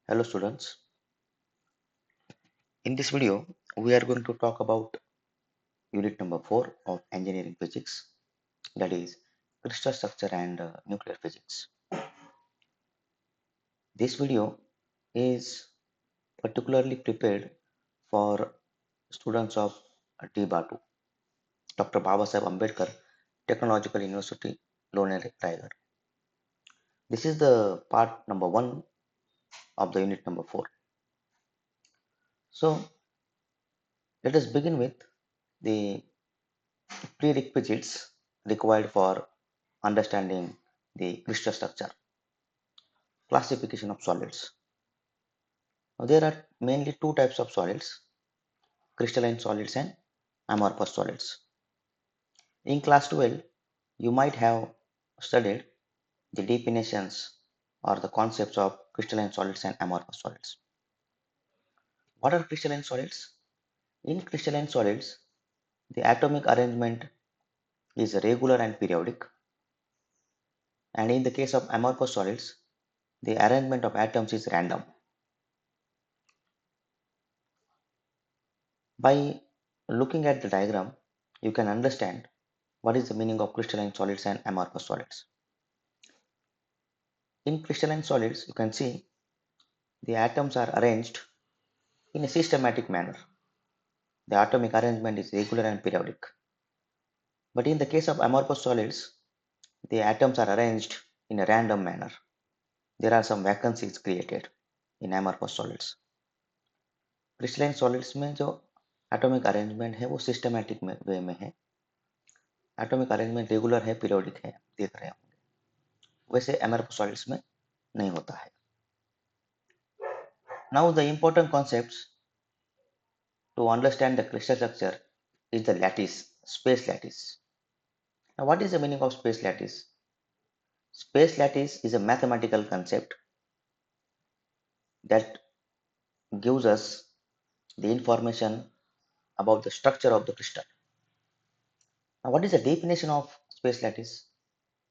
Hello students, in this video we are going to talk about unit number 4 of engineering physics, that is crystal structure and nuclear physics. This video is particularly prepared for students of TBA2, Dr. Babasaheb Ambedkar Technological University, Lone Tiger. This is the part number 1 of the unit number 4. So let us begin with the prerequisites required for understanding the crystal structure. Classification of solids. Now, there are mainly two types of solids, crystalline solids and amorphous solids. In class 12, you might have studied the definitions or the concepts of crystalline solids and amorphous solids. What are crystalline solids? In crystalline solids, the atomic arrangement is regular and periodic, and in the case of amorphous solids, the arrangement of atoms is random. By looking at the diagram, you can understand what is the meaning of crystalline solids and amorphous solids. In crystalline solids, you can see the atoms are arranged in a systematic manner. The atomic arrangement is regular and periodic. But in the case of amorphous solids, the atoms are arranged in a random manner. There are some vacancies created in amorphous solids. Crystalline solids में जो atomic arrangement है वो systematic way में है. Atomic arrangement regular है, periodic है, देख रहे होंगे. वैसे amorphous solids में नहीं होता है. Now the important concepts to understand the crystal structure is the lattice, space lattice. Now what is the meaning of space lattice? Space lattice is a mathematical concept that gives us the information about the structure of the crystal. Now what is the definition of space lattice?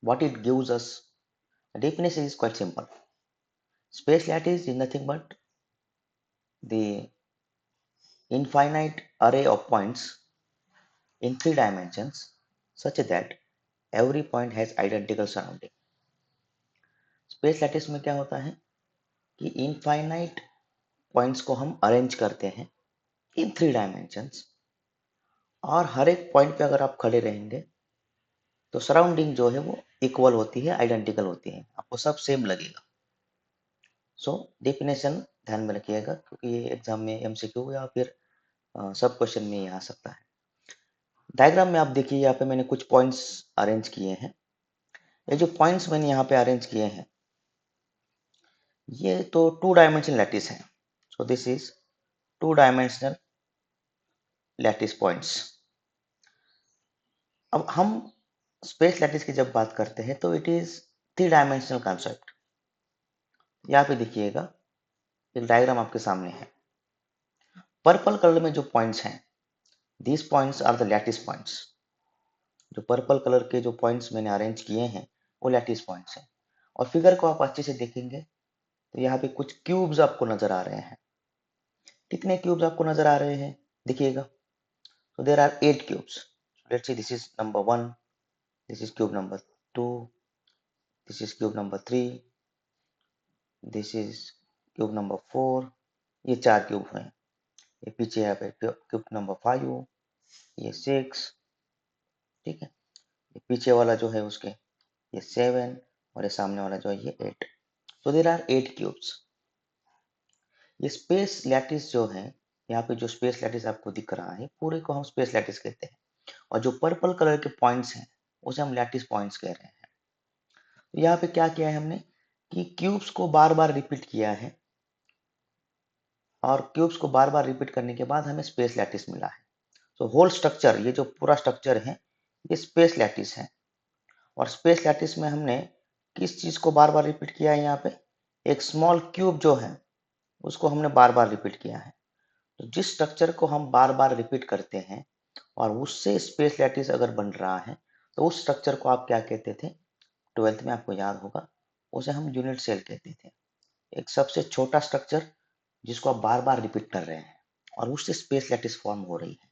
What it gives us? The definition is quite simple. Space lattice is nothing but the infinite array of points in 3 dimensions such that every point has identical surrounding. Space lattice में क्या होता है कि infinite points को हम arrange करते हैं इन 3 dimensions, और हर एक पॉइंट पे अगर आप खड़े रहेंगे तो सराउंडिंग जो है वो इक्वल होती है, आइडेंटिकल होती है, आपको सब सेम लगेगा. सो डेफिनेशन ध्यान में रखिएगा क्योंकि ये एग्जाम में एमसीक्यू या फिर सब क्वेश्चन में ये आ सकता है. डायग्राम में आप देखिए, यहाँ पे मैंने कुछ पॉइंट्स अरेंज किए हैं. ये जो पॉइंट्स मैंने यहाँ पे अरेंज किए हैं ये तो 2 डायमेंशनल लैटिस है. So this is 2 dimensional lattice points. अब हम स्पेस लैटिस की जब बात करते हैं तो इट इज 3 डायमेंशनल कॉन्सेप्ट. यहाँ पे देखिएगा एक डायग्राम आपके सामने है. पर्पल कलर में जो पॉइंट्स हैं, these points are the lattice points. जो पर्पल कलर के जो पॉइंट्स मैंने अरेंज किए हैं वो लैटिस पॉइंट्स हैं. और फिगर को आप अच्छे से देखेंगे तो यहाँ पे कुछ क्यूब्स आपको नजर आ रहे हैं. कितने क्यूब्स आपको नजर आ रहे हैं देखिएगा. तो there are 8 cubes. Let's see, this is number 1, this is cube number 2, this is cube number 3, this is cube number 4. ये 4 क्यूब हैं. ये पीछे यहाँ पे क्यूब नंबर 5, ये 6, ठीक है. ये पीछे वाला जो है उसके ये 7, और ये सामने वाला जो है ये 8. तो देर आर 8 क्यूब्स. ये स्पेस लैटिस जो है, यहाँ पे जो स्पेस लैटिस आपको दिख रहा है पूरे को हम स्पेस लैटिस कहते हैं, और जो पर्पल कलर के पॉइंट्स हैं उसे हम लैटिस पॉइंट्स कह रहे हैं. तो यहाँ पे क्या किया है हमने कि क्यूब्स को बार बार रिपीट किया है, और क्यूब्स को बार बार रिपीट करने के बाद हमें स्पेस लैटिस मिला है. तो होल स्ट्रक्चर, ये जो पूरा स्ट्रक्चर है ये स्पेस लैटिस है. और स्पेस लैटिस में हमने किस चीज को बार बार रिपीट किया है, यहाँ पे एक स्मॉल क्यूब जो है उसको हमने बार बार रिपीट किया है. तो जिस स्ट्रक्चर को हम बार बार रिपीट करते हैं और उससे स्पेस लैटिस अगर बन रहा है तो उस स्ट्रक्चर को आप क्या कहते थे, 12th में आपको याद होगा, उसे हम यूनिट सेल कहते थे. एक सबसे छोटा स्ट्रक्चर जिसको आप बार बार रिपीट कर रहे हैं और उससे स्पेस लैटिस फॉर्म हो रही है,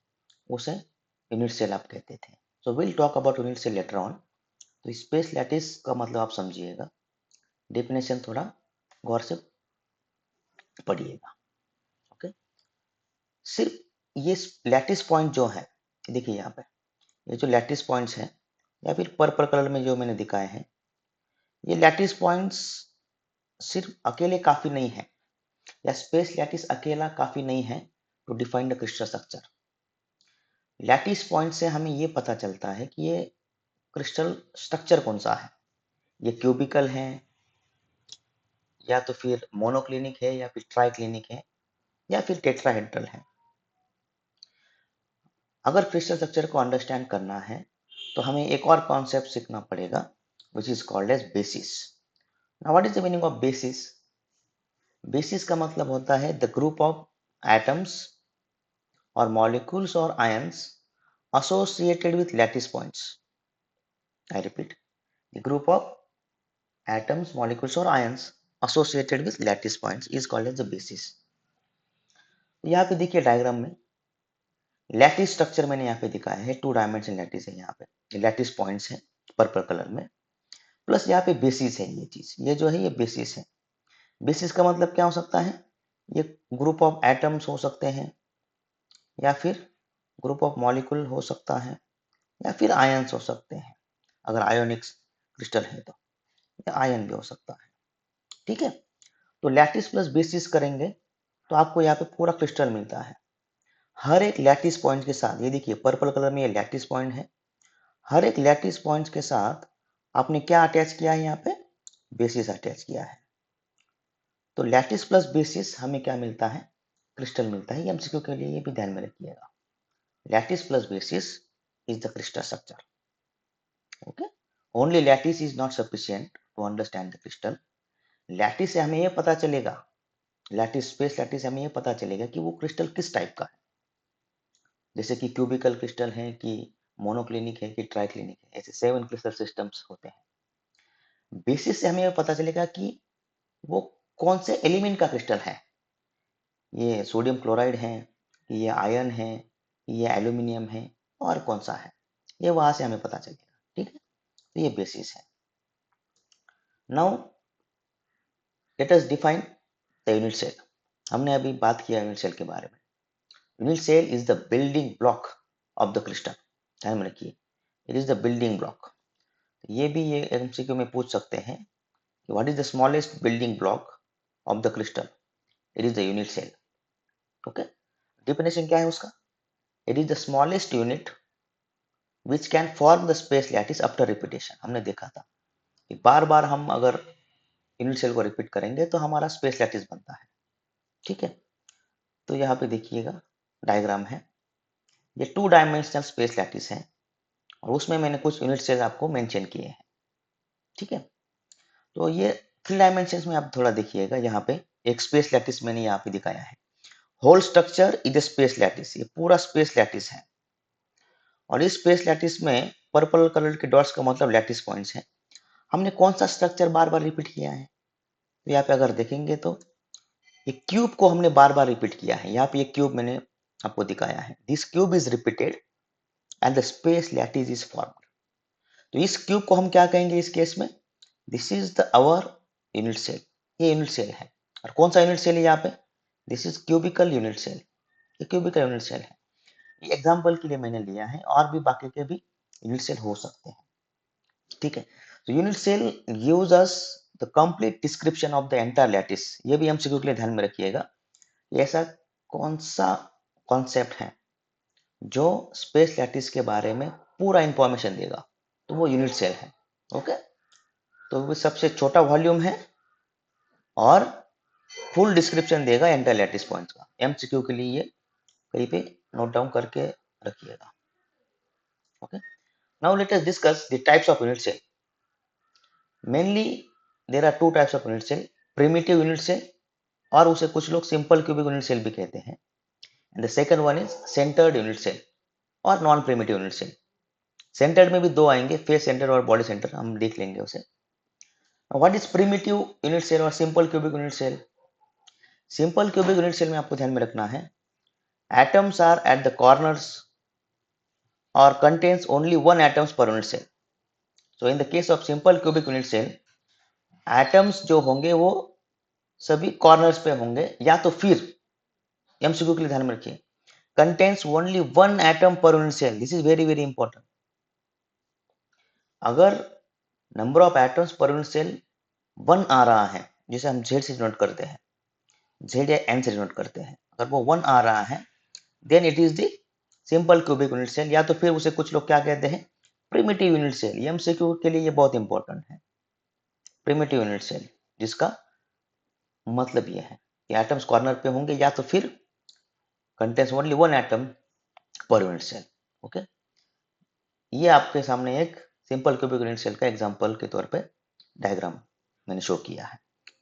उसे यूनिट सेल आप कहते थे। So will talk about unit cell later on. तो स्पेस लैटिस का मतलब आप समझिएगा, डेफिनेशन थोड़ा गौर से पढ़िएगा। ओके, सिर्फ ये लैटिस पॉइंट जो है, देखिए यहाँ पे ये जो लैटिस पॉइंट्स हैं या फिर पर्पल कलर में जो मैंने दिखाए हैं, ये लैटिस पॉइंट्स सिर्फ अकेले काफी नहीं है, या स्पेस लैटिस अकेला काफी नहीं है to define the crystal structure. Lattice point से हमें ये पता चलता है कि ये क्रिस्टल स्ट्रक्चर कौन सा है, ये क्यूबिकल है या तो फिर मोनोक्लिनिक है या फिर ट्राइक्लिनिक है या फिर टेट्राहेड्रल है। अगर क्रिस्टल स्ट्रक्चर को अंडरस्टैंड करना है तो हमें एक और कॉन्सेप्ट सीखना पड़ेगा, which is called as basis. Now what is the meaning of basis? Basis का मतलब होता है द ग्रुप ऑफ एटम्स और मॉलिक्यूल्स और ions associated with lattice points. I repeat, the group of atoms, molecules or ions associated with lattice points is called as the basis. यहाँ पे देखिए diagram में लैटिस स्ट्रक्चर मैंने यहाँ पे दिखाया है, 2 डायमेंशन लैटिस है, यहाँ पे लैटिस पॉइंट्स है पर्पल कलर में, प्लस यहाँ पे बेसिस है। ये चीज, ये जो है ये बेसिस है। बेसिस का मतलब क्या हो सकता है? ये ग्रुप ऑफ एटम्स हो सकते हैं या फिर ग्रुप ऑफ मॉलिक्यूल हो सकता है या फिर आयंस हो सकते हैं, अगर आयोनिक क्रिस्टल है तो, या आयन भी हो सकता है। ठीक है, तो लैटिस प्लस बेसिस करेंगे तो आपको यहाँ पे पूरा क्रिस्टल मिलता है। हर एक लैटिस पॉइंट के साथ, ये देखिए पर्पल कलर में ये लैटिस पॉइंट है, हर एक लैटिस पॉइंट के साथ आपने क्या अटैच किया है? यहाँ पे बेसिस अटैच किया है। तो लैटिस प्लस बेसिस हमें क्या मिलता है? क्रिस्टल मिलता है। ये एमसीक्यू के लिए ये भी ध्यान में रखिएगा, lattice plus basis is the crystal structure. Okay, only lattice is not sufficient to understand the crystal. Lattice से हमें ये पता चलेगा, लैटिस स्पेस लैटिस हमें ये पता चलेगा कि वो क्रिस्टल किस टाइप का है, जैसे कि क्यूबिकल क्रिस्टल है कि मोनोक्लिनिक है कि ट्राइक्लिनिक है, ऐसे 7 क्रिस्टल सिस्टम्स होते हैं। बेसिस से हमें ये पता चलेगा कि वो कौन से एलिमेंट का क्रिस्टल है, ये सोडियम क्लोराइड है, ये आयरन है, ये एल्यूमिनियम है, और कौन सा है, ये वहां से हमें पता चलेगा। ठीक है, तो ये बेसिस है। Now let us define the unit cell. हमने अभी बात किया यूनिट सेल के बारे में। Unit cell is the building block of the crystal. ध्यान में रखिए, it is the building block. ये भी ये एमसीक्यू में पूछ सकते हैं कि what is the smallest building block of the crystal? It is the unit cell. Okay, definition क्या है उसका? It is the smallest unit which can form the space lattice after repetition. हमने देखा था कि बार बार हम अगर यूनिट सेल को रिपीट करेंगे तो हमारा स्पेस लैटिस बनता है। ठीक है, तो यहाँ पे देखिएगा डायग्राम है, ये 2 डायमेंशनल स्पेस लैटिस है और उसमें मैंने कुछ यूनिट सेल आपको मेंशन किए हैं। ठीक है, तो ये 3 डायमेंशन में आप थोड़ा देखिएगा, यहाँ पे एक स्पेस लैटिस मैंने यहाँ पे दिखाया है। Whole structure is space lattice, ये पूरा स्पेस लैटिस है और इस स्पेस लैटिस में पर्पल कलर के डॉट्स का मतलब लैटिस पॉइंट्स है। हमने कौन सा स्ट्रक्चर बार बार रिपीट किया है? तो यहाँ पे अगर देखेंगे तो ये क्यूब को हमने बार बार रिपीट किया है। यहाँ पे ये क्यूब मैंने आपको दिखाया है, this cube is repeated and the space lattice is formed. तो इस क्यूब को हम क्या कहेंगे इस केस में? This is the our unit cell. ये यूनिट सेल है, और कौन सा यूनिट सेल है यहाँ पे? This is cubical unit cell. ये क्यूबिकल यूनिट सेल है। ये एग्जांपल के लिए मैंने लिया है, और भी बाकी के भी यूनिट सेल हो सकते हैं। ठीक है, तो unit cell gives us the complete description of the entire lattice. ये भी एमसीक्यू के लिए ध्यान में रखिएगा, ऐसा कौन सा कॉन्सेप्ट है जो स्पेस लैटिस के बारे में पूरा इंफॉर्मेशन देगा, तो वो यूनिट सेल है। ओके, तो वो सबसे छोटा वॉल्यूम है और फुल डिस्क्रिप्शन देगा एंटायर लैटिस पॉइंट्स का। एमसीक्यू के लिए ये कहीं पे नोट डाउन करके रखिएगा। Okay, now let us discuss the types of unit cell. Mainly there are 2 types of unit cell, primitive unit cell और उसे कुछ लोग सिंपल क्यूबिक यूनिट सेल भी कहते हैं, and the second one is centered unit cell और non primitive unit cell. Centered में भी 2 आएंगे, फेस सेंटर और बॉडी सेंटर, हम देख लेंगे उसे। What is primitive unit cell और simple cubic unit cell? Simple cubic unit cell में आपको ध्यान में रखना है, atoms are at the corners और contains only one atoms per unit cell. So in the case of simple cubic unit cell, atoms जो होंगे वो सभी कॉर्नर्स पे होंगे, या तो फिर एमसीक्यू के लिए ध्यान में रखिए, contains only one atom per unit cell. This is very very important. अगर number of atoms per unit cell 1 आ रहा है, जिसे हम जेड से डिनोट करते हैं, जेड या एन से डिनोट करते हैं, अगर वो 1 आ रहा है, then it is the simple cubic unit cell, या तो फिर उसे कुछ लोग क्या कहते हैं, प्रिमिटिव यूनिट सेल. ये एमसीक्यू के लिए ये बहुत इंपॉर्टेंट है, प्रिमिटिव यूनिट सेल, जिसका मतलब ये है कि एटम्स कॉर्नर पे होंगे या तो फिर contains only one atom per unit cell. Okay, ये आपके सामने एक सिंपल क्यूबिक यूनिट सेल का एग्जांपल के तौर पे डायग्राम मैंने शो किया है.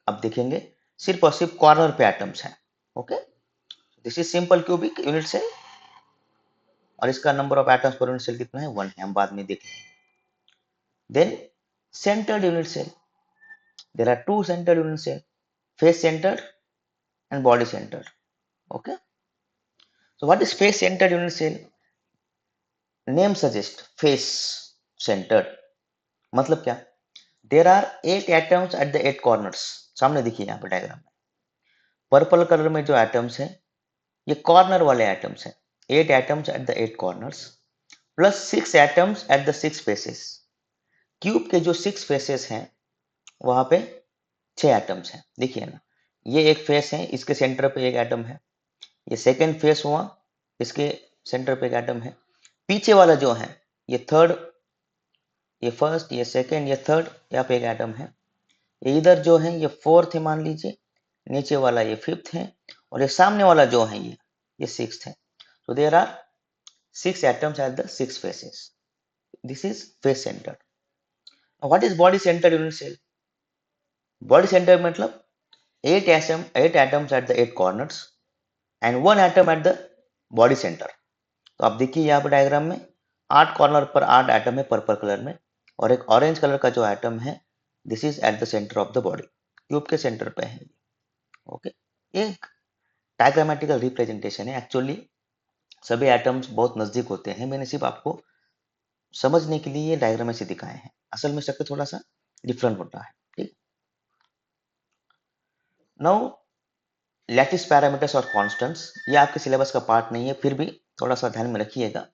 अब देखेंगे सिर्फ और सिर्फ कॉर्नर पे एटम्स हैं. Okay, this is simple cubic unit cell और इसका number of atoms per unit cell कितना है, 1 है, हम बाद में देखेंगे. Then centered unit cell, there are two centered unit cell, face centered and body centered. Okay, so what is face centered unit cell? Name suggests face centered. मतलब क्या, there are 8 atoms at the 8 corners. सामने देखिए यहाँ पे diagram में purple colour में जो atoms हैं ये कॉर्नर वाले एटम्स हैं. 8 atoms at the 8 corners plus 6 atoms at the 6 faces. Cube के जो 6 फेसेस हैं वहां पे 6 एटम्स हैं. देखिए ना, ये एक फेस है, इसके सेंटर पे एक एटम है. ये सेकेंड फेस हुआ, इसके सेंटर पे एक एटम है. पीछे वाला जो है ये थर्ड, ये फर्स्ट, ये सेकेंड, ये थर्ड, यहाँ पे एक एटम है. ये इधर जो है ये फोर्थ है मान लीजिए, नीचे वाला ये फिफ्थ है, और ये सामने वाला जो है ये सिक्स्थ है. तो there are 6 atoms at the 6 faces. This is face center. What is body center unit cell? Body center मतलब 8 atoms at the 8 corners and 1 atom at the body center. तो आप देखिए यहाँ पे डायग्राम में 8 कॉर्नर पर 8 एटम है purple colour में, और एक ऑरेंज कलर का जो एटम है this is eight the centre of the body, tube के सेंटर पे है. ओके, एक डायग्रामेटिकल रिप्रेजेंटेशन है. एक्चुअली सभी एटम्स बहुत नजदीक होते हैं, मैंने सिर्फ आपको समझने के लिए ये डायग्राम से दिखाए हैं. असल में स्ट्रक्चर थोड़ा सा डिफरेंट होता है. ठीक, नाउ लैटिस पैरामीटर्स और कांस्टेंट्स, ये आपके सिलेबस का पार्ट नहीं है, फिर भी थोड़ा सा ध्यान में रखिएगा.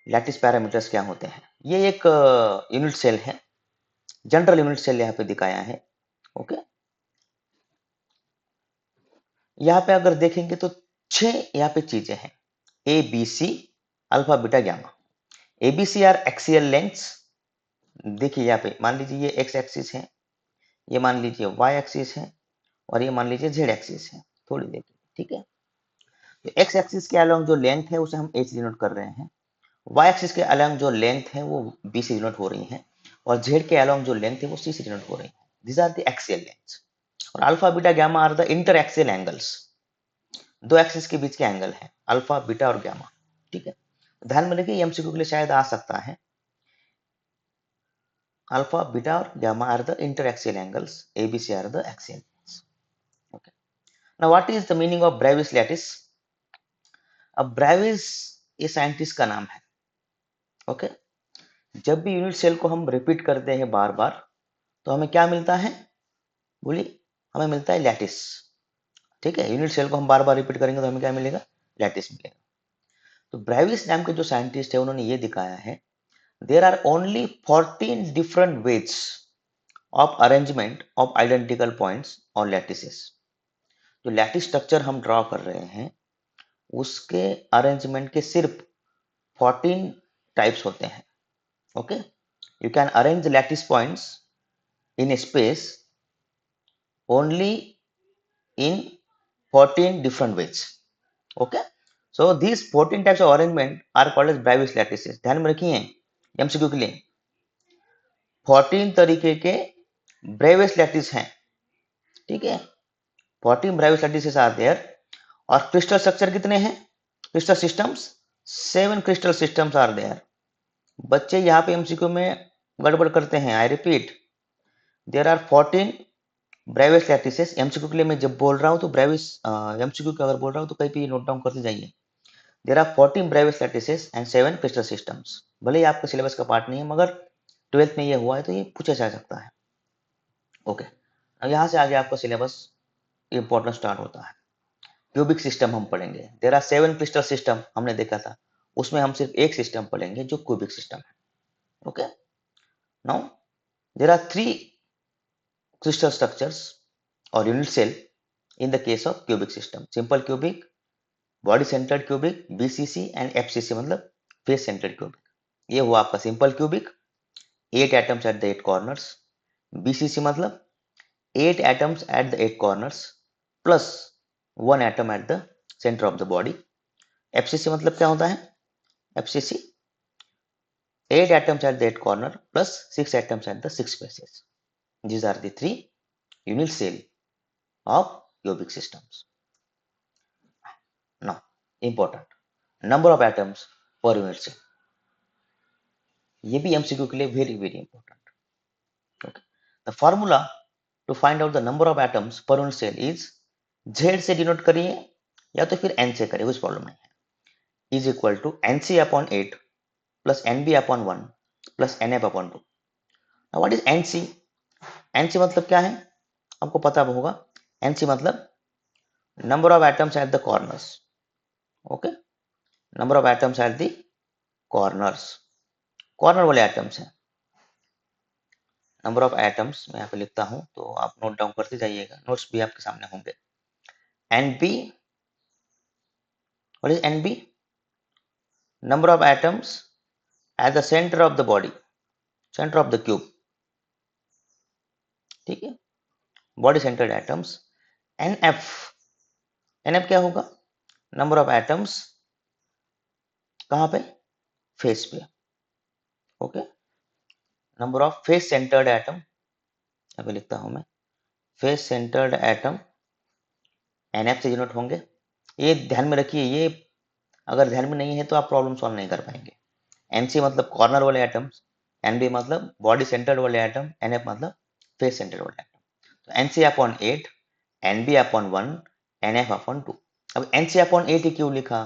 लैटिस पैरामीटर्स क्या होते हैं? ये एक यूनिट सेल है, जनरल यूनिट सेल यहाँ पे दिखाया है. ओके, यहाँ पे अगर देखेंगे तो 6 यहाँ पे चीजें हैं, A B C alpha beta gamma. A B C are axial lengths. देखिए यहाँ पे मान लीजिए ये एक्स एक्सिस है, ये मान लीजिए वाई एक्सिस है, और ये मान लीजिए जेड एक्सिस है. थोड़ी देखिए, ठीक है. तो एक्स एक्सिस के अलोंग जो लेंथ है उसे हम एच डिनोट कर रहे हैं, वाई एक्सिस के अलोंग जो लेंथ है वो बी से डिनोट हो रही है, और जेड के अलोंग जो लेंथ है वो सी से डिनोट हो रही है. These are the axial lengths. और alpha beta gamma are the inter axial angles. दो एक्सिस के बीच के एंगल है अल्फा बीटा और गामा. ठीक है, ध्यान में रखिए एमसीक्यू के लिए शायद आ सकता है. अल्फा बीटा और gamma are the inter axial angles, ABC are the axial. Okay, now what is the meaning of Bravais lattice? अब ब्रेविस ये साइंटिस्ट का नाम है. ओके, जब भी यूनिट सेल को हम रिपीट करते हैं बार बार तो हमें क्या मिलता है, बोलिए, हमें मिलता है लैटिस. ठीक है, यूनिट सेल को हम बार बार रिपीट करेंगे तो हमें क्या मिलेगा, लैटिस मिलेगा. तो ब्रेविस नाम के जो साइंटिस्ट है उन्होंने ये दिखाया है, there are only 14 different ways of arrangement of identical points और लैटिसेस. जो लैटिस स्ट्रक्चर हम ड्रॉ कर रहे हैं उसके अरेंजमेंट के सिर्फ 14 टाइप्स होते हैं. Okay, you can arrange the lattice points in a space only in 14 different ways. Okay, so these 14 types of arrangement are called as Bravais lattices. ध्यान में रखिए एमसीक्यू के लिए 14 तरीके के ब्रेविस लैटिस हैं. ठीक है, 14 ब्रेविस लैटिसेस आर देयर. और क्रिस्टल स्ट्रक्चर कितने हैं, crystal systems 7 crystal systems are there. बच्चे यहाँ पे एमसीक्यू में गड़बड़ करते हैं. I repeat, there are 14 Bravais lattices. MCQ के लिए मैं जब बोल रहा हूँ तो ब्रेविस एमसीक्यू का अगर बोल रहा हूँ तो कहीं पे नोट डाउन करते जाइए। There are 14 Bravais lattices and 7 crystal systems. भले ही आपके सिलेबस का पार्ट नहीं है, मगर 12th में ये हुआ है तो ये पूछा जा सकता है। ओके, अब यहाँ से आगे आपका सिलेबस इंपॉर्टेंट स्टार्ट होता है। क्यूबिक सिस्टम हम पढ़ेंगे। देयर आर 7 क्रिस्टल सिस्टम हमने देखा था, उसमें हम सिर्फ एक सिस्टम पढ़ेंगे जो क्यूबिक सिस्टम है। Okay, now there are 3 crystal structures or unit cell in the case of cubic system: simple cubic, body centered cubic, BCC and FCC, मतलब face centered cubic। ये हुआ आपका simple cubic, 8 atoms at the 8 corners। BCC मतलब 8 atoms at the 8 corners plus 1 atom at the center of the body। FCC मतलब क्या होता है? FCC 8 atoms at the 8 corner plus 6 atoms at the 6 faces। These are the 3 unit cell of cubic systems। Now, important number of atoms per unit cell, ये भी MCQ के लिए very very important. Okay, the formula to find out the number of atoms per unit cell is, Z से denote करिए या तो फिर N से करिए, कुछ प्रॉब्लम नहीं है। Is equal to NC upon 8 plus NB upon 1 plus NF upon 2। What is NC? NC मतलब क्या है आपको पता होगा। एनसी मतलब number of atoms at the corners. Okay, number of atoms at the corners, corner वाले एटम्स हैं। Number of atoms मैं यहाँ पे लिखता हूँ तो आप नोट डाउन करते जाइएगा, नोट्स भी आपके सामने होंगे। NB, what is NB? Number of atoms at the centre of the body, centre of the cube. ठीक है, body centred atoms. NF, NF क्या होगा? नंबर ऑफ एटम्स कहाँ पे? फेस पे। Okay, number of face centred atom, यहाँ पे लिखता हूँ मैं, फेस सेंटर्ड एटम एनएफ से डिनोट होंगे। ये ध्यान में रखिए, ये अगर ध्यान में नहीं है तो आप प्रॉब्लम सॉल्व नहीं कर पाएंगे। एनसी मतलब कॉर्नर वाले एटम्स, एनबी मतलब बॉडी सेंटर्ड वाले एटम, एनएफ मतलब फेस सेंटर्ड वाले एटम। तो NC upon 8, NB upon 1, NF upon 2। अब एनसी अपॉन 8 ही क्यों लिखा,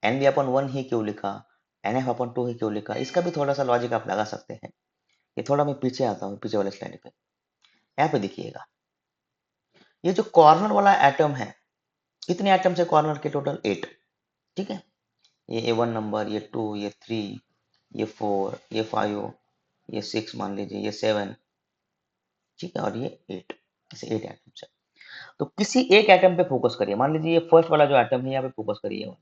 एनबी अपॉन 1 ही क्यों लिखा, एनएफ अपॉन 2 ही क्यों लिखा? इसका भी थोड़ा सा लॉजिक आप लगा सकते हैं। ये थोड़ा मैं पीछे आता हूँ, पीछे वाले स्लाइड पे। यहाँ पे देखिएगा, ये जो कॉर्नर वाला एटम है, कितने एटम्स है कॉर्नर के? टोटल 8। ठीक है, ये A1 नंबर, ये 2, ये 3, ये 4, ये 5, ये 6 मान लीजिए, ये 7। ठीक है, और ये 8, ऐसे 8 एटम्स है। तो किसी एक एटम पे फोकस करिए, मान लीजिए ये फर्स्ट वाला जो एटम है यहाँ पे फोकस करिए।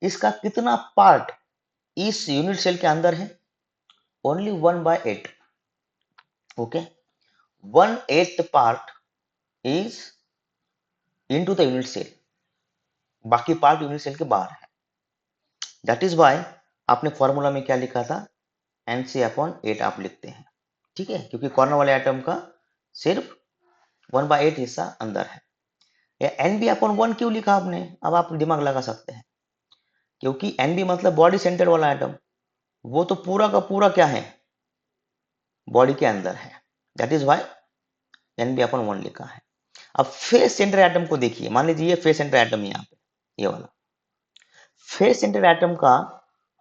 इसका कितना पार्ट इस यूनिट सेल के अंदर है? Only 1/8। Okay, 1/8 part is into the unit cell, बाकी पार्ट यूनिट सेल के बाहर है। दैट इज वाई आपने फॉर्मूला में क्या लिखा था? एनसी अपॉन 8 आप लिखते हैं। ठीक है, क्योंकि कॉर्नर वाले एटम का सिर्फ 1/8 हिस्सा अंदर है। या एन बी अपॉन 1 क्यों लिखा आपने? अब आप दिमाग लगा सकते हैं, क्योंकि एन बी मतलब बॉडी सेंटर वाला एटम, वो तो पूरा का पूरा क्या है? बॉडी के अंदर है। That is why N B upon 1 लिखा है। अब फेस सेंटर एटम को देखिए, मान लीजिए ये फेस सेंटर एटम है यहाँ पे, ये वाला फेस सेंटर एटम का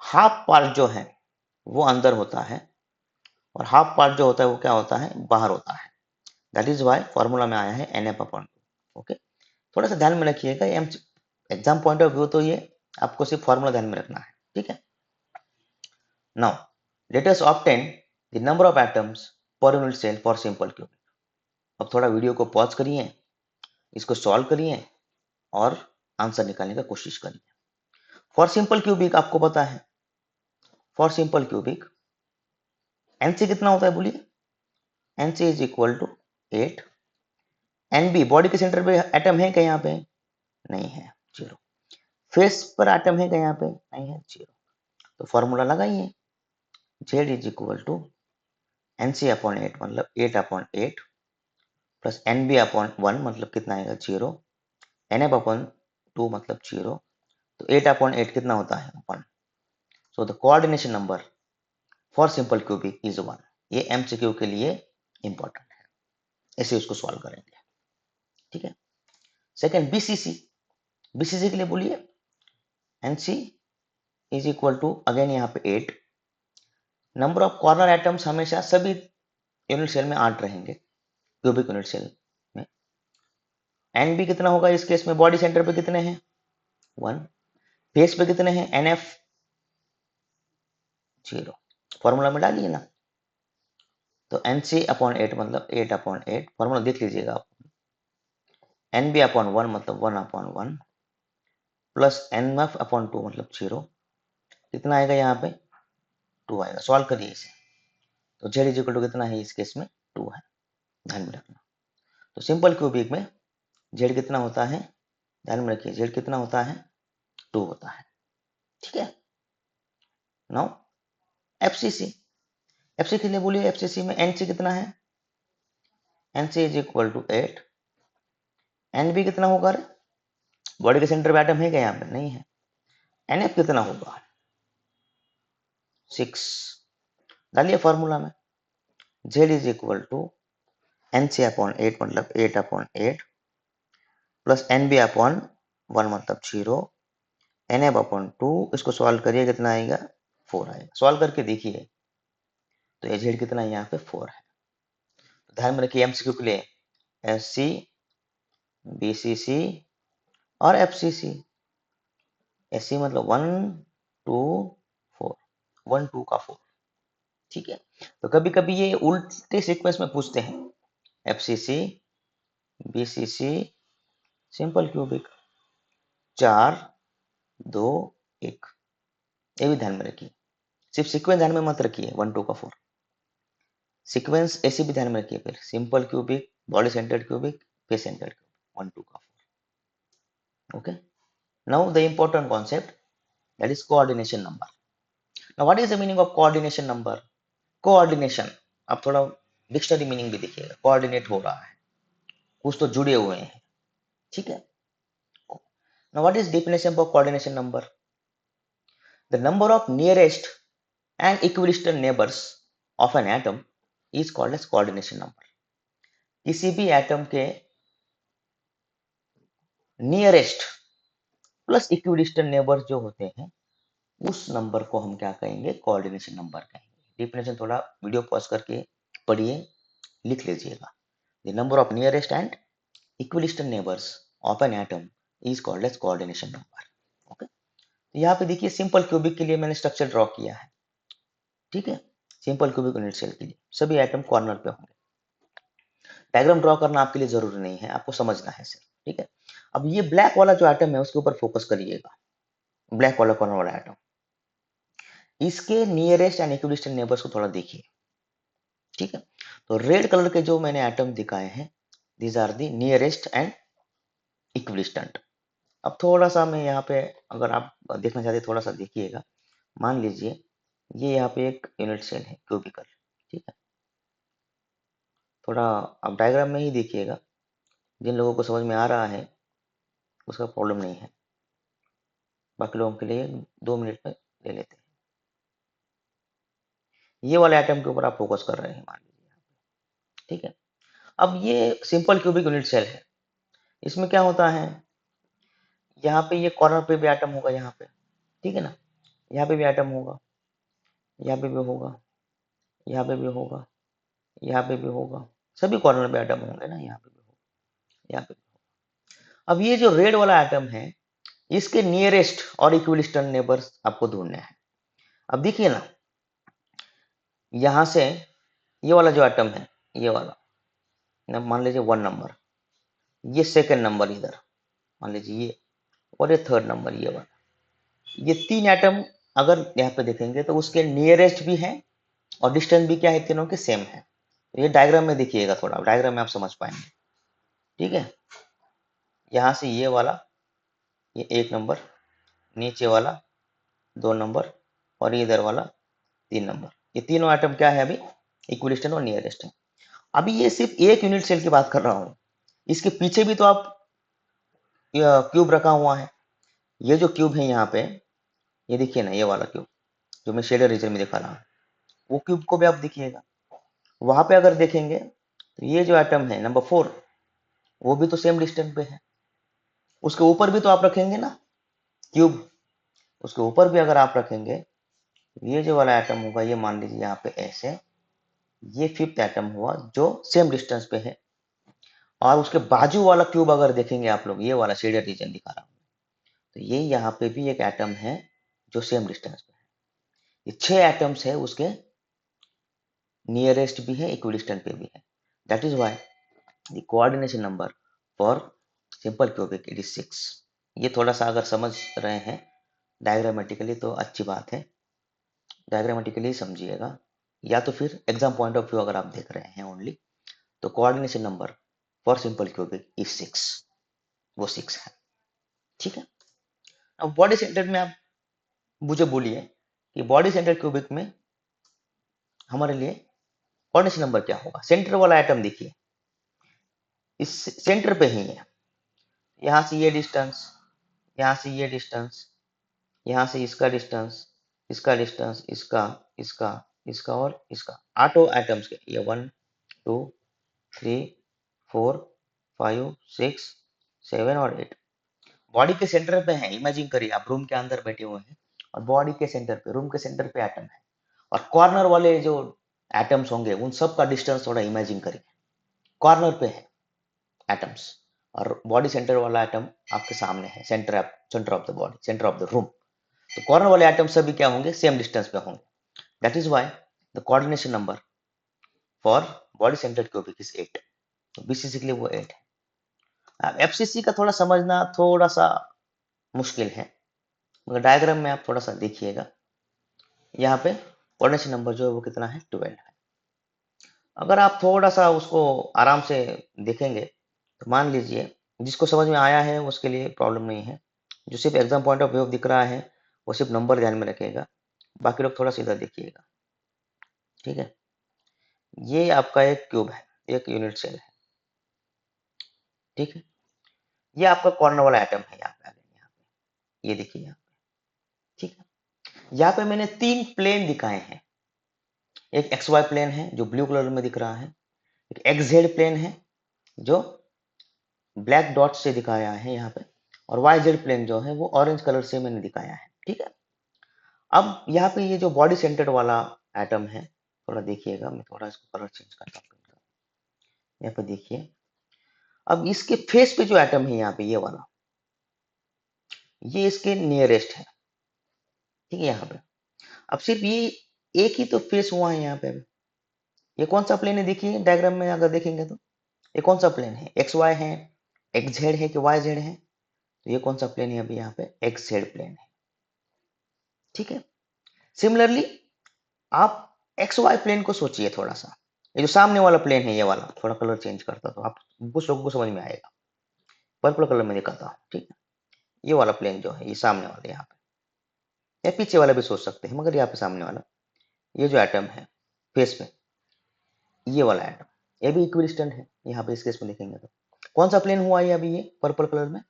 हाफ पार्ट जो है वो अंदर होता है, और हाफ पार्ट जो होता है वो क्या होता है? बाहर होता है। दैट इज वाई फॉर्मूला में आया है एन एफ अपॉन 2। ओके, थोड़ा सा ध्यान में रखिएगा, एग्जाम पॉइंट ऑफ व्यू तो ये आपको सिर्फ फॉर्मूला ध्यान में रखना है। ठीक है, now let us obtain the number of atoms per unit cell for simple cubic. अब थोड़ा वीडियो को पॉज करिए, इसको सॉल्व करिए और आंसर निकालने का कोशिश करिए। फॉर सिंपल क्यूबिक आपको पता है, फॉर सिंपल क्यूबिक एनसी कितना होता है बोलिए? NC is equal to 8। NB body के सेंटर पे एटम है क्या यहाँ पे? नहीं है, 0। फेस पर एटम है क्या यहाँ पे? नहीं है, 0। तो फॉर्मूला लगाइए, Z is equal to NC upon 8 मतलब 8 अपॉन 8 प्लस एनबी अपॉन 1 मतलब कितना आएगा? 0। एनएफ अपॉन 2 मतलब 0। तो 8 अपॉन 8 कितना होता है? 1। सो the coordination number for simple cubic is 1। ये एमसीक्यू के लिए इंपॉर्टेंट है, ऐसे उसको सॉल्व करेंगे। ठीक है। सेकेंड बीसीसी, बीसीसी के लिए बोलिए NC is equal to again यहाँ पे 8, नंबर ऑफ कॉर्नर एटम्स हमेशा सभी यूनिट सेल में 8 रहेंगे, क्यूबिक यूनिट सेल में। एन बी कितना होगा इस केस में, बॉडी सेंटर पे कितने हैं 1, फेस पे कितने हैं एनएफ 0, फॉर्मूला में डालिए ना, तो एनसी अपॉन 8 मतलब 8 अपॉन 8, फॉर्मूला देख लीजिएगा आप, एन बी अपॉन 1 मतलब 1 upon 1 plus N F upon 2 मतलब 0, कितना आएगा यहाँ पे 2 आएगा। सॉल्व करिए इसे, तो जेड इज इक्वल टू कितना है इस केस में 2 है, ध्यान में रखना। तो सिंपल क्यूबिक में जेड कितना होता है, ध्यान में रखिए, जेड कितना होता है 2 होता है। ठीक है। नाउ एफसीसी, एफसी के लिए बोलिए एफसीसी में एनसी कितना है, NC is equal to 8, NB कितना होगा, बॉडी के सेंटर पे एटम है क्या यहाँ पे, नहीं है, एनएफ कितना होगा 6, डालिए फॉर्मूला में, Z is equal to NC upon 8 मतलब 8 अपॉन 8 प्लस एनबी अपॉन 1 मतलब 0, एनएफ अपॉन 2, इसको सॉल्व करिए कितना आएगा 4 आएगा। सॉल्व करके देखिए तो ये जेड कितना है यहाँ पे 4 है। तो ध्यान में रखिए एमसीक्यू के लिए एससी, बीसीसी और एफसीसी, एससी मतलब 1 2 4, 1 2 का 4। ठीक है। तो कभी कभी ये उल्टे सीक्वेंस में पूछते हैं, एफसीसी, बीसीसी, सिंपल क्यूबिक 4 2 1, ये भी ध्यान में रखिए। सिर्फ सीक्वेंस ध्यान में मत रखिए 1 2 का 4, सीक्वेंस ऐसे भी ध्यान में रखिए, फिर simple cubic, body centered cubic, face centred cubic 1 2 का 4। Okay. Now the important concept, that is coordination number. Now what is the meaning of coordination number? Coordination, आप थोड़ा डिक्शनरी मीनिंग भी देखिएगा, कोऑर्डिनेट हो रहा है, कुछ तो जुड़े हुए हैं। ठीक है। Now what is definition for coordination number? The number of nearest and equidistant neighbors of an atom is called as coordination number. किसी भी एटम के नियरेस्ट प्लस इक्विडिस्टेंट नेबर्स जो होते हैं उस नंबर को हम क्या कहेंगे, कोऑर्डिनेशन नंबर कहेंगे। डिफिनेशन थोड़ा वीडियो पॉज करके पढ़िए, लिख लीजिएगा। The number of nearest and equidistant neighbours of an atom is called as coordination number. Okay. तो यहाँ पे देखिए सिंपल क्यूबिक के लिए मैंने स्ट्रक्चर ड्रॉ किया है। ठीक है। सिंपल क्यूबिक यूनिट सेल के लिए सभी एटम कॉर्नर पे होंगे। डायग्राम ड्रॉ करना आपके लिए जरूरी नहीं है, आपको समझना है सिर्फ। ठीक है। अब ये ब्लैक वाला जो एटम है उसके ऊपर फोकस करिएगा, ब्लैक वाला कॉर्नर वाला एटम, इसके नियरेस्ट एंड इक्विडिस्टेंट नेबर्स को थोड़ा देखिए। ठीक है। तो रेड कलर के जो मैंने एटम दिखाए हैं, these are the nearest and equidistant. अब थोड़ा सा मैं यहाँ पे, अगर आप देखना चाहते थोड़ा सा देखिएगा, मान लीजिए ये यहाँ पे एक यूनिट सेल है क्यूबिकल। ठीक है। थोड़ा आप डायग्राम में ही देखिएगा, जिन लोगों को समझ में आ रहा है उसका प्रॉब्लम नहीं है, बाकी लोगों के लिए 2 मिनट में ले लेते हैं। ये वाले आइटम के ऊपर आप फोकस कर रहे हैं मान लीजिए। ठीक है। अब ये सिंपल क्यूबिक यूनिट सेल है, इसमें क्या होता है, यहाँ पे ये कॉर्नर पे भी आइटम होगा यहाँ पे, ठीक है ना, यहाँ पे भी आइटम होगा, यहाँ पे भी होगा, यहाँ पे भी होगा, यहाँ पे भी होगा, सभी कॉर्नर पे आइटम होंगे ना, यहाँ पे भी होगा, यहाँ पे भी होगा। अब ये जो रेड वाला आइटम है, इसके नियरेस्ट और इक्विडिस्टेंट नेबर्स आपको ढूंढने हैं। अब देखिए ना, यहाँ से ये वाला जो आइटम है, ये वाला मान लीजिए 1 नंबर, ये सेकंड नंबर इधर मान लीजिए ये, और ये थर्ड नंबर ये वाला, ये 3 एटम अगर यहाँ पे देखेंगे तो उसके नियरेस्ट भी हैं और डिस्टेंस भी क्या है, तीनों के सेम है। तो ये डायग्राम में देखिएगा, थोड़ा डायग्राम में आप समझ पाएंगे। ठीक है। यहाँ से ये वाला, ये 1 नंबर, नीचे वाला 2 नंबर, और इधर वाला 3 नंबर, ये तीनों आइटम क्या है अभी, इक्विडिस्टेंट और नियरेस्ट है। अभी ये सिर्फ एक यूनिट सेल की बात कर रहा हूँ, इसके पीछे भी तो आप क्यूब रखा हुआ है। ये जो क्यूब है यहाँ पे, ये देखिए ना, ये वाला क्यूब जो मैं शेडर रीजन में दिखा रहा हूँ, वो क्यूब को भी आप देखिएगा। वहां पे अगर देखेंगे तो ये जो एटम है नंबर 4, वो भी तो सेम डिस्टेंस पे है। उसके ऊपर भी तो आप रखेंगे ना क्यूब, उसके ऊपर भी अगर आप रखेंगे, ये जो वाला एटम होगा, ये मान लीजिए यहाँ पे ऐसे, ये 5th एटम हुआ जो सेम डिस्टेंस पे है। और उसके बाजू वाला क्यूब अगर देखेंगे आप लोग, ये वाला शेडेड रीजन दिखा रहा हूँ, तो ये यहाँ पे भी एक एटम है जो सेम डिस्टेंस पे है। ये 6 एटम्स है, उसके नियरेस्ट भी है, इक्विडिस्टेंट पे भी है। That is why the coordination number for simple cubic it is 6। ये थोड़ा सा अगर समझ रहे हैं डायग्रामेटिकली तो अच्छी बात है, डायग्रामेटिकली समझिएगा, या तो फिर एग्जाम पॉइंट ऑफ व्यू अगर आप देख रहे हैं ओनली, तो coordination number for simple cubic is 6, वो 6 है। ठीक है। अब बॉडी सेंटर में आप मुझे बोलिए कि बॉडी सेंटर क्यूबिक में हमारे लिए कोऑर्डिनेशन नंबर क्या होगा। सेंटर वाला एटम देखिए, इस सेंटर पे ही है, यहाँ से ये डिस्टेंस, यहाँ से ये डिस्टेंस, यहाँ से इसका डिस्टेंस, इसका डिस्टेंस, इसका, इसका, इसका और इसका, 8 एटम्स के, ये 1 2 3 4 5 6 7 और 8 बॉडी के सेंटर पे है। इमेजिन करिए आप रूम के अंदर बैठे हुए हैं और बॉडी के सेंटर पे, रूम के सेंटर पे एटम है, और कॉर्नर वाले जो एटम्स होंगे उन सब का डिस्टेंस थोड़ा इमेजिन करिए। कॉर्नर पे है एटम्स और बॉडी सेंटर वाला एटम आपके सामने है, centre of the body, centre of the room. तो कॉर्नर वाले एटम सभी क्या होंगे, सेम डिस्टेंस पे होंगे। That is why the coordination number for body centre cubic is 8। तो बीसीसी के लिए वो 8 है। एफसीसी का थोड़ा समझना थोड़ा सा मुश्किल है, मगर डायग्राम में आप थोड़ा सा देखिएगा, यहाँ पे कोऑर्डिनेशन नंबर जो है वो कितना है, 12 है। अगर आप थोड़ा सा उसको आराम से देखेंगे तो मान लीजिए जिसको समझ में आया है उसके लिए प्रॉब्लम नहीं है, जो सिर्फ एग्जाम पॉइंट ऑफ व्यू दिख रहा है वो सिर्फ नंबर ध्यान में रखेगा, बाकी लोग थोड़ा सीधा देखिएगा। ठीक है। ये आपका एक क्यूब है, एक यूनिट सेल है। ठीक है। ये आपका कॉर्नर वाला एटम है, यहाँ पे आ गया, यहाँ पे ये देखिए यहाँ पे। ठीक है। यहाँ पे मैंने 3 प्लेन दिखाए हैं, एक एक्स वाई प्लेन है जो ब्लू कलर में दिख रहा है, एक एक्स जेड प्लेन है जो ब्लैक डॉट से दिखाया है यहाँ पे, और वाई जेड प्लेन जो है वो ऑरेंज कलर से मैंने दिखाया है। ठीक है। अब यहाँ पे ये जो बॉडी सेंटर्ड वाला एटम है, थोड़ा देखिएगा, मैं थोड़ा इसको कलर चेंज करता हूँ। यहाँ पे देखिए, अब इसके फेस पे जो एटम है यहाँ पे, ये वाला, ये इसके नियरेस्ट है। ठीक है। यहाँ पे अब सिर्फ ये एक ही तो फेस हुआ है यहाँ पे। ये कौन सा प्लेन है देखिए, डायग्राम में अगर देखेंगे तो ये कौन सा प्लेन है, एक्स वाई है, एक्स जेड है कि वाई जेड है, तो ये कौन सा प्लेन है अभी यहाँ पे, एक्स जेड प्लेन है। ठीक है। सिमिलरली आप एक्स वाई प्लेन को सोचिए थोड़ा सा, ये जो सामने वाला प्लेन है, ये वाला, थोड़ा कलर चेंज करता तो आप कुछ लोगों को समझ में आएगा, पर्पल कलर में दिखाता हूँ। ठीक है। ये वाला प्लेन जो है, ये सामने वाला यहाँ पे, या पीछे वाला भी सोच सकते हैं, मगर यहाँ पे सामने वाला, ये जो एटम है फेस पे, ये वाला एटम, ये भी इक्विडिस्टेंट है। यहाँ पे इस केस में देखेंगे तो कौन सा प्लेन हुआ ये अभी, ये पर्पल कलर में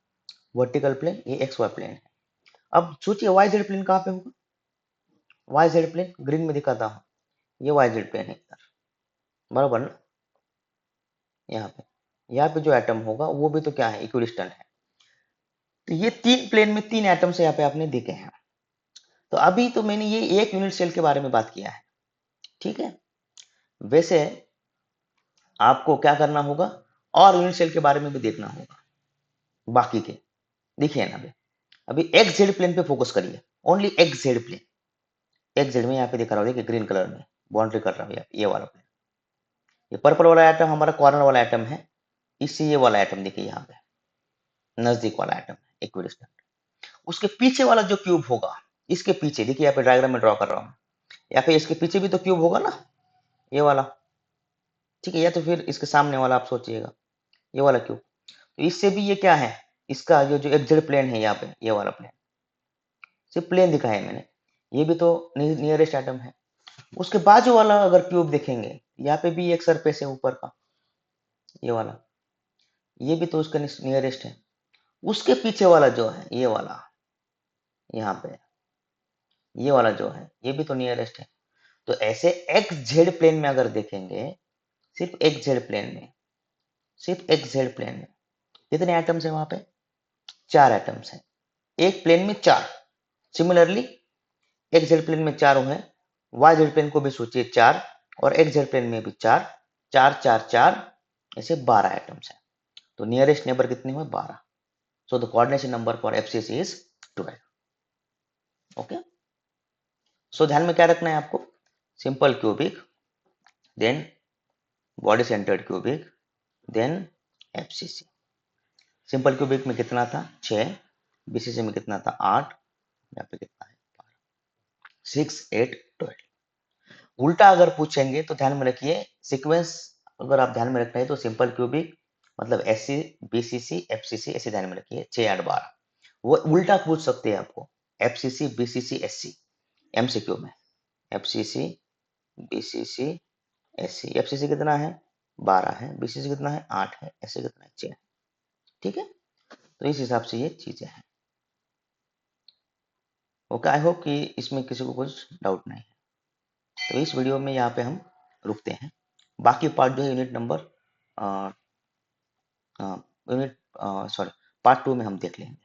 वर्टिकल प्लेन, ये एक्स वाई प्लेन है। अब सोचिए वाई जेड प्लेन कहाँ पे होगा, वाई जेड प्लेन ग्रीन में दिखाता हूँ, ये वाई जेड प्लेन है इधर, बराबर ना। यहाँ पे जो एटम होगा वो भी तो क्या है, इक्विडिस्टेंट है। तो ये 3 प्लेन में 3 एटम्स यहाँ पे आपने देखे हैं। तो अभी तो मैंने ये एक यूनिट सेल के बारे में बात किया है। ठीक है। वैसे आपको क्या करना होगा, और यूनिट सेल के बारे में भी देखना होगा बाकी के। देखिए ना, अभी एक्स जेड प्लेन पे फोकस करिए, only X Z plane, X Z में यहाँ पे दिखा रहा हूँ, देखिए ग्रीन कलर में बाउंड्री कर रहा हूँ, ये वाला प्लेन, ये पर्पल वाला एटम हमारा कॉर्नर वाला एटम है, इससे ये वाला एटम देखिए यहाँ पे नजदीक वाला एटम है, इक्विडिस्टेंट। उसके पीछे वाला जो क्यूब होगा, इसके पीछे देखिए, यहाँ पे डायग्राम में ड्रॉ कर रहा हूँ, या फिर इसके पीछे भी तो क्यूब होगा ना, ये वाला। ठीक है। या तो फिर इसके सामने वाला आप सोचिएगा, ये वाला क्यूब। तो इससे भी ये क्या है, इसका जो एक्जेड प्लेन है यहाँ पे, ये वाला प्लेन, सिर्फ प्लेन दिखा है मैंने, ये भी तो नियरेस्ट एटम है। उसके बाजू वाला अगर क्यूब देखेंगे, यहाँ पे भी एक सरफेस है ऊपर का, ये वाला, ये भी तो उसका नियरेस्ट है। उसके पीछे वाला जो है, ये वाला, यहाँ पे ये वाला जो है, ये भी तो नियरेस्ट है। तो ऐसे एक्स जेड प्लेन में अगर देखेंगे, सिर्फ एक जेड प्लेन में, सिर्फ एक जेड प्लेन में कितने एटम्स है वहां पे? 4 एटम्स हैं, एक प्लेन में 4। सिमिलरली एक जेड प्लेन में 4 है, वाई जेड प्लेन को भी सोचिए 4, और एक जेड प्लेन में भी 4, 4 4 4, ऐसे 12 एटम्स हैं। तो नियरेस्ट नेबर कितने हुए? 12। So the coordination number for FCC is 12। Okay, so ध्यान में क्या रखना है आपको? Simple cubic, then body centered cubic, then FCC. Simple cubic में कितना था? 6, बीसीसी में कितना था? 8, यहाँ पे कितना है? 6 8 12। उल्टा अगर पूछेंगे तो ध्यान में रखिए, सीक्वेंस अगर आप ध्यान में रखना है तो सिंपल क्यूबिक मतलब एससी बीसीसी एफसीसी, ऐसे ध्यान में रखिए 6 8 12। वो उल्टा पूछ सकते हैं आपको, एफसीसी बीसीसी एससी, एमसीक्यू में एफसीसी बीसीसी एससी। एफसीसी कितना है? 12 है। बीसीसी कितना है? 8 है। एससी कितना है? 6 है। ठीक है, तो इस हिसाब से ये चीजें हैं। ओके, आई होप कि इसमें किसी को कुछ डाउट नहीं है। तो इस वीडियो में यहाँ पे हम रुकते हैं। बाकी पार्ट जो है unit number unit sorry part 2 में हम देख लेंगे।